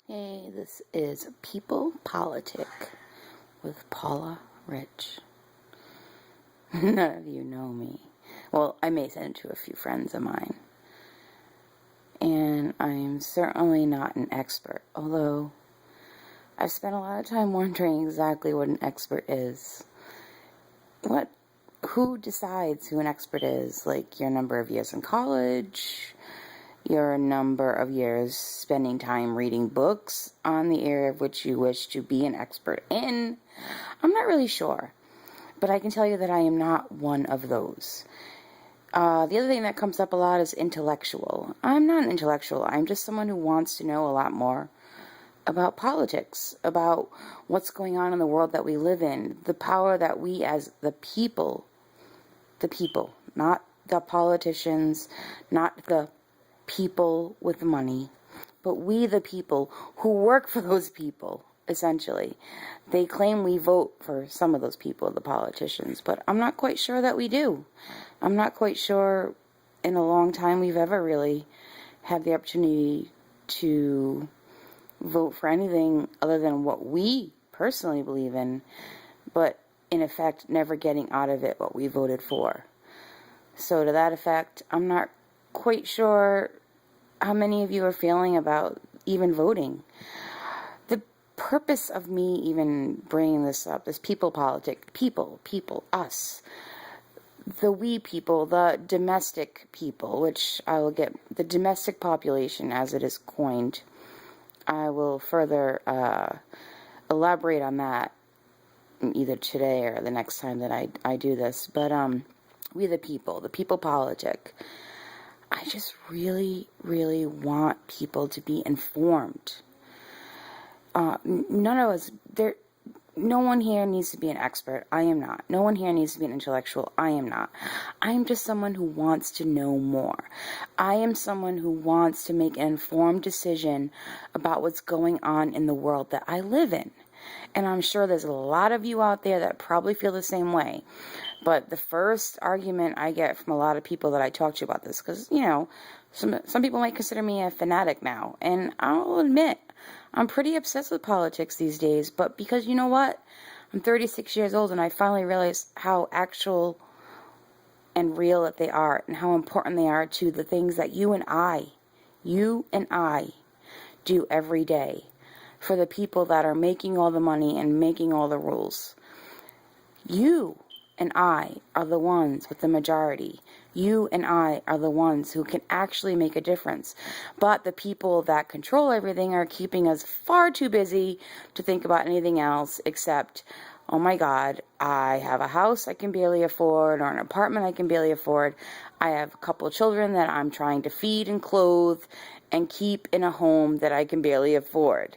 Hey, this is People Politic with Paula Rich. None of you know me. Well, I may send it to a few friends of mine. And I'm certainly not an expert, although I've spent a lot of time wondering exactly what an expert is. Who decides who an expert is? Like your number of years in college, your number of years spending time reading books on the area of which you wish to be an expert in. I'm not really sure, but I can tell you that I am not one of those. The other thing that comes up a lot is intellectual. I'm not an intellectual. I'm just someone who wants to know a lot more about politics, about what's going on in the world that we live in, the power that we as the people, not the politicians, not the people with money, but we the people who work for those people, essentially. They claim we vote for some of those people, the politicians, but I'm not quite sure that we do. I'm not quite sure in a long time we've ever really had the opportunity to vote for anything other than what we personally believe in, but in effect never getting out of it what we voted for. So to that effect, I'm not quite sure how many of you are feeling about even voting. The purpose of me even bringing this up is people politic. People, us. The we people, the domestic people, which I will get, the domestic population as it is coined. I will further elaborate on that either today or the next time that I do this. But we the people politic. I just really, really want people to be informed. None of us, no one here needs to be an expert. I am not. No one here needs to be an intellectual. I am not. I am just someone who wants to know more. I am someone who wants to make an informed decision about what's going on in the world that I live in. And I'm sure there's a lot of you out there that probably feel the same way. But the first argument I get from a lot of people that I talk to about this, because, some people might consider me a fanatic now. And I'll admit, I'm pretty obsessed with politics these days. But because you know what? I'm 36 years old and I finally realized how actual and real that they are and how important they are to the things that you and I do every day for the people that are making all the money and making all the rules. You and I are the ones with the majority. You and I are the ones who can actually make a difference. But the people that control everything are keeping us far too busy to think about anything else except, oh my God, I have a house I can barely afford or an apartment I can barely afford. I have a couple of children that I'm trying to feed and clothe and keep in a home that I can barely afford.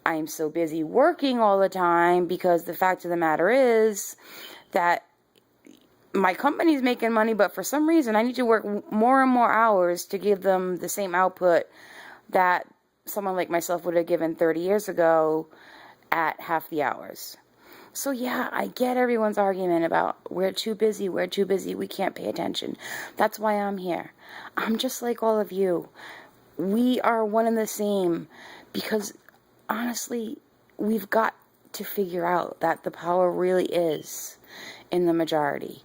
I'm so busy working all the time because the fact of the matter is that my company's making money, but for some reason I need to work more and more hours to give them the same output that someone like myself would have given 30 years ago at half the hours. So yeah, I get everyone's argument about we're too busy, we can't pay attention. That's why I'm here. I'm just like all of you. We are one and the same because honestly, we've got to figure out that the power really is in the majority.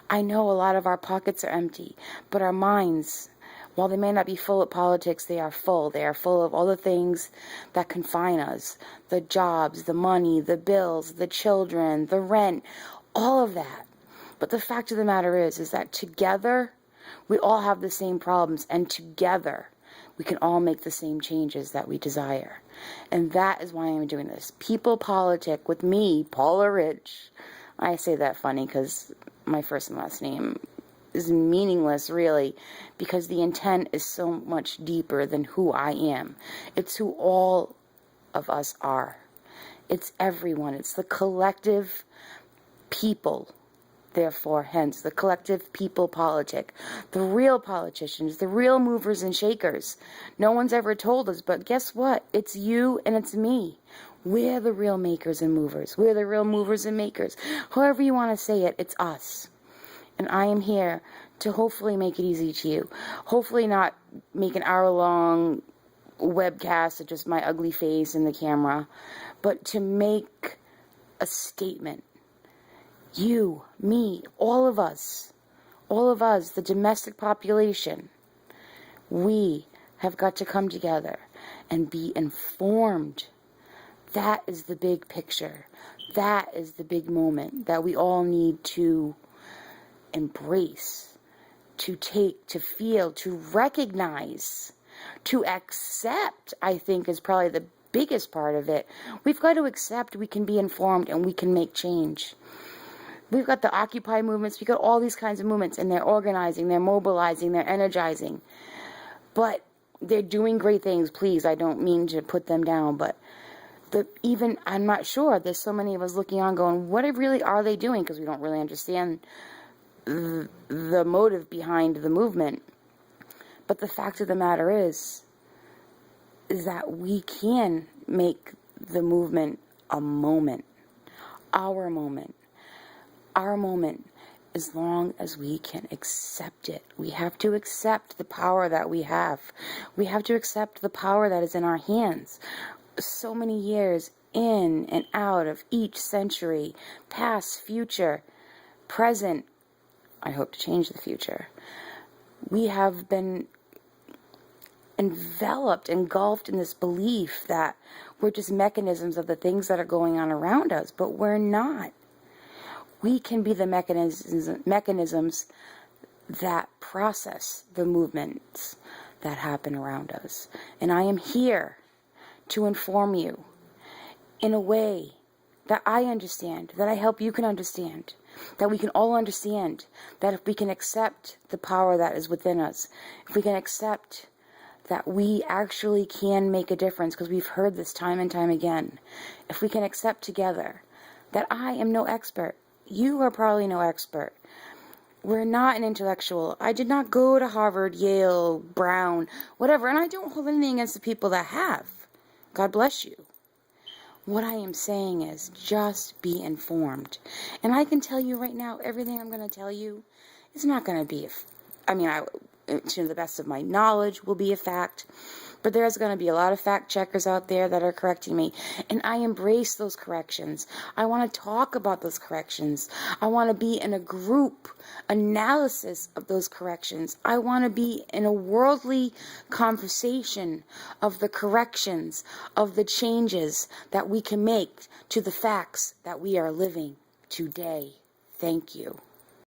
I know a lot of our pockets are empty, but our minds, while they may not be full of politics, they are full. They are full of all the things that confine us. The jobs, the money, the bills, the children, the rent, all of that. But the fact of the matter is that together, we all have the same problems, and together, we can all make the same changes that we desire. And that is why I'm doing this. People Politic with me, Paula Rich. I say that funny because my first and last name is meaningless, really, because the intent is so much deeper than who I am. It's who all of us are. It's everyone. It's the collective people. Therefore, hence, the collective people politic, the real politicians, the real movers and shakers. No one's ever told us, but guess what? It's you and it's me. We're the real makers and movers. We're the real movers and makers. However you want to say it, it's us. And I am here to hopefully make it easy to you. Hopefully not make an hour-long webcast of just my ugly face in the camera, but to make a statement. You, me, all of us, the domestic population, we have got to come together and be informed. That is the big picture. That is the big moment that we all need to embrace, to take, to feel, to recognize, to accept, I think is probably the biggest part of it. We've got to accept we can be informed and we can make change. We've got the Occupy movements, we've got all these kinds of movements, and they're organizing, they're mobilizing, they're energizing. But they're doing great things, please, I don't mean to put them down, but I'm not sure, there's so many of us looking on going, what really are they doing? Because we don't really understand the motive behind the movement. But the fact of the matter is that we can make the movement a moment, our moment, as long as we can accept it. We have to accept the power that we have. We have to accept the power that is in our hands. So many years in and out of each century, past, future, present, I hope to change the future. We have been engulfed in this belief that we're just mechanisms of the things that are going on around us, but we're not. We can be the mechanisms that process the movements that happen around us. And I am here to inform you in a way that I understand, that I hope you can understand, that we can all understand, that if we can accept the power that is within us, if we can accept that we actually can make a difference, because we've heard this time and time again, if we can accept together that I am no expert, you are probably no expert, we're not an intellectual, I did not go to Harvard, Yale, Brown, whatever, and I don't hold anything against the people that have. God bless you. What I am saying is just be informed. And I can tell you right now, everything I'm going to tell you is not going to be, to the best of my knowledge, will be a fact. But there's going to be a lot of fact checkers out there that are correcting me. And I embrace those corrections. I want to talk about those corrections. I want to be in a group analysis of those corrections. I want to be in a worldly conversation of the corrections, of the changes that we can make to the facts that we are living today. Thank you.